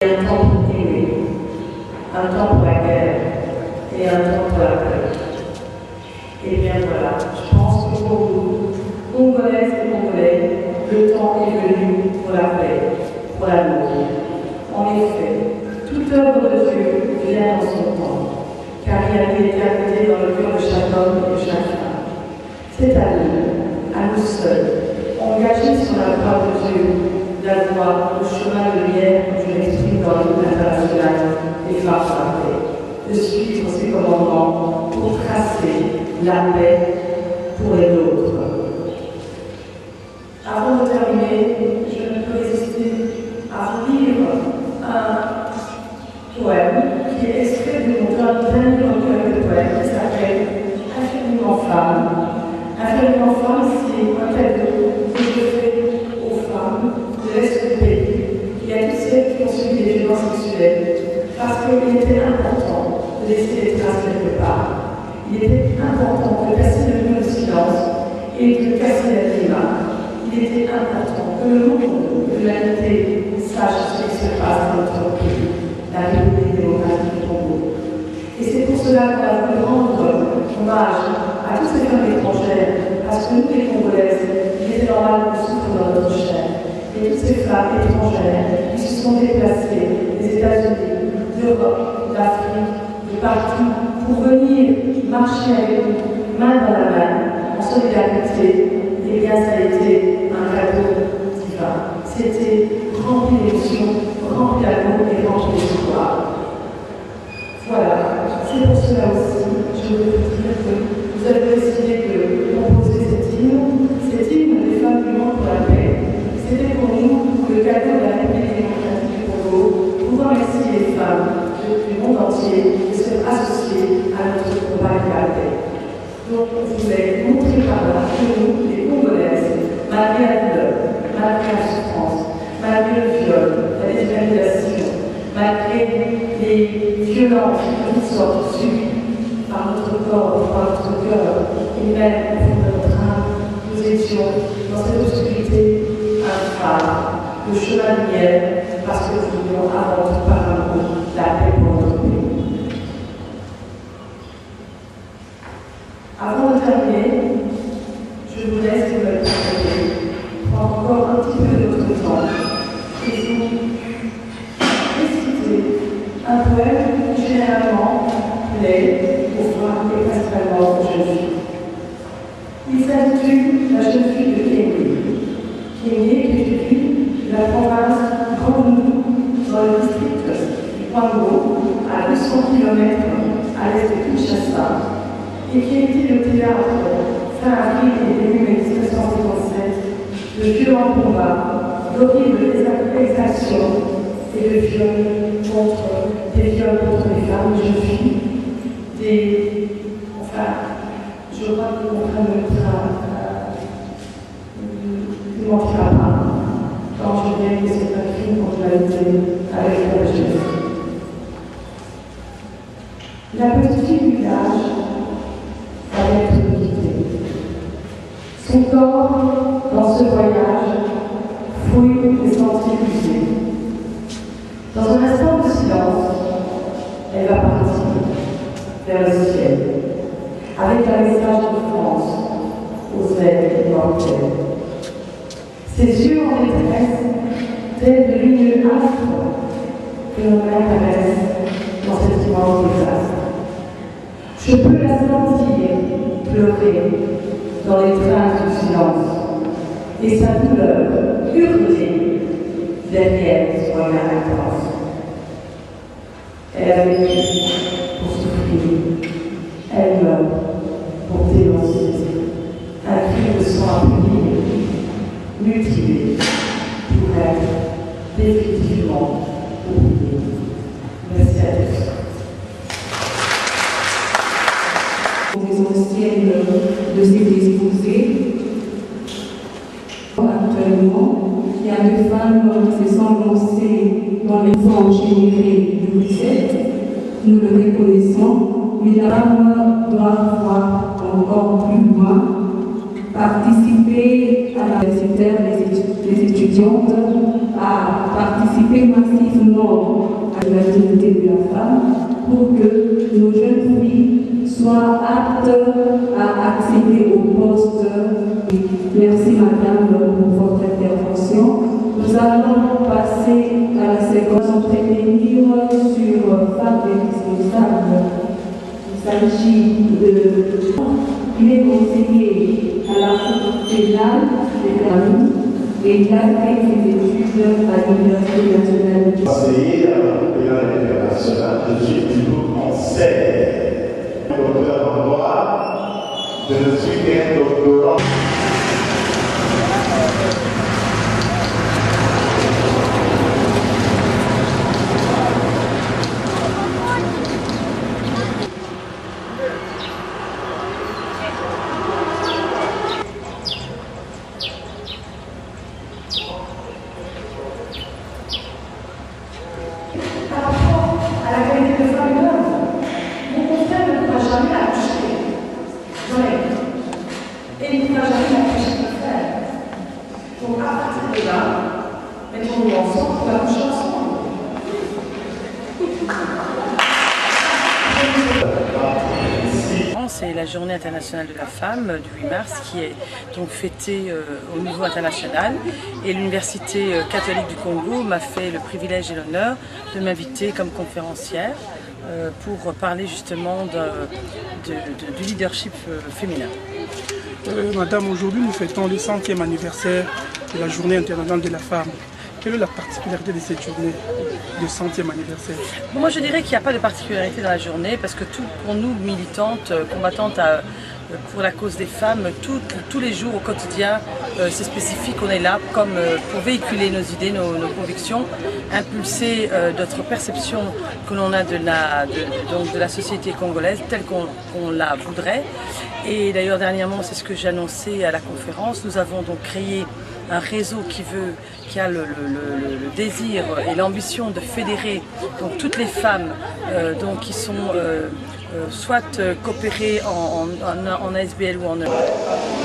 Un temps pour aimer, un temps pour la guerre et un temps pour la paix. Et bien voilà, je pense que pour nous, Congolaises et Congolais, le temps est venu pour la paix, pour l'amour. En effet, toute œuvre de Dieu vient dans son temps, car il a été habité dans le cœur de chaque homme et de chaque femme. C'est à nous seuls, engagés sur la voie de Dieu, d'avoir le chemin de lumière, comme je l'exprime dans l'hymne international des femmes pour la paix, de suivre ses commandements pour tracer la paix pour les nôtres. Avant de terminer, je ne peux résister à vous lire un poème qui est extrait de mon dernier recueil de poèmes qui s'appelle Infiniment femme. Infiniment femme, c'est un cadeau que je fais aux femmes de l'Est du pays et à toutes celles qui ont subi des violences sexuelles, parce qu'il était important de laisser les traces quelque part. Il était important de casser le mur de silence et de casser la climat. Il était important que le monde de l'humanité sache ce qui se passe dans notre pays, la République démocratique du Congo. Et c'est pour cela qu'on a voulu rendre hommage à toutes ces femmes étrangères, parce que nous, les Congolaises, il était normal qu'on souffre dans notre chair. Et toutes ces femmes étrangères qui se sont déplacées des États-Unis, d'Europe, d'Afrique, de partout, pour venir marcher avec nous, main dans la main, en solidarité, et bien ça a été un cadeau divin. C'était rempli d'émotions, rempli d'amour et rempli d'espoir. Voilà, c'est pour cela aussi, je voulais vous dire que vous avez décidé de composer cet hymne des femmes du monde pour la paix. C'était pour nous le cadeau de la République démocratique du Congo, pour remercier les femmes du monde entier de s'être associées à notre combat de la paix. Donc on voulait montrer par là que nous, les Congolaises, malgré la douleur, malgré la souffrance, malgré le viol, la déshumanisation, malgré les violences de toutes sortes subies par notre corps, par notre cœur, et même au fond de notre âme, nous étions dans cette obscurité un phare, le chemin de lumière, parce que nous voulions avant tout par amour la paix pour notre pays. Avant de terminer, je vous laisse me prendre encore un petit peu de votre temps et vous réciter un poème qui généralement plaît aux femmes et principalement aux jeunes filles. Il s'intitule La jeune fille de Kémy. Kémy est une ville de la province Grand-Nounou dans le district du Kwango, à 200 km à l'est de Kinshasa, et qui a été le théâtre fin avril et début mai 1957 de violents combats, d'horribles exactions et de viols contre les femmes, les jeunes filles, je crois que mon frère ne manquera pas quand je viens de cette film contre l'humanité avec la jeunesse. La petite fille du village va être quittée. Son corps, dans ce voyage, fouille les sentiers usés. Dans un instant de silence, elle va partir vers le ciel, avec un message de France aux ailes immortelles. Ses yeux en détresse, tels de lumineux astres que nos mains caressent dans cet immense désastre. Je peux la sentir pleurer dans les trains du silence et sa douleur hurler derrière son regard intense. Elle a vécu pour souffrir, elle meurt pour dénoncer un cri de sang à punir, mutilé pour être définitivement oublié. Merci à tous. Les anciennes de ces exposés. Actuellement, il y a deux femmes qui se sont lancées dans les fonds générés de Bruxelles. Nous le reconnaissons, mais la femme doit voir encore plus loin, participer à la université des étudiantes, à participer massivement passer à la séquence entretenir sur femmes responsables. Il s'agit de... Il est conseiller à la Cour pénale des familles et il a fait des études à l'Université nationale de Conseiller à la Cour pénale internationale, je suis plutôt conseil. Docteur en droit, je ne suis qu'un doctorant. Par rapport à la qualité de femme et d'homme, mon confrère ne pourra jamais accoucher. Jamais. Et il ne pourra jamais accoucher de frère. Donc à partir de là, mettons-nous ensemble pour accoucher ensemble. C'est la journée internationale de la femme du 8 mars qui est donc fêtée au niveau international et l'Université catholique du Congo m'a fait le privilège et l'honneur de m'inviter comme conférencière pour parler justement du leadership féminin. Madame, aujourd'hui nous fêtons le 100e anniversaire de la journée internationale de la femme. Quelle est la particularité de cette journée, de 100e anniversaire? Moi je dirais qu'il n'y a pas de particularité dans la journée parce que pour nous militantes, combattantes pour la cause des femmes, tous les jours au quotidien, c'est spécifique, on est là comme pour véhiculer nos idées, nos convictions, impulser notre perception que l'on a de la société congolaise telle qu'on la voudrait. Et d'ailleurs dernièrement, c'est ce que j'ai annoncé à la conférence, nous avons donc créé un réseau qui a le désir et l'ambition de fédérer donc toutes les femmes qui sont soit coopérées en ASBL ou en Europe.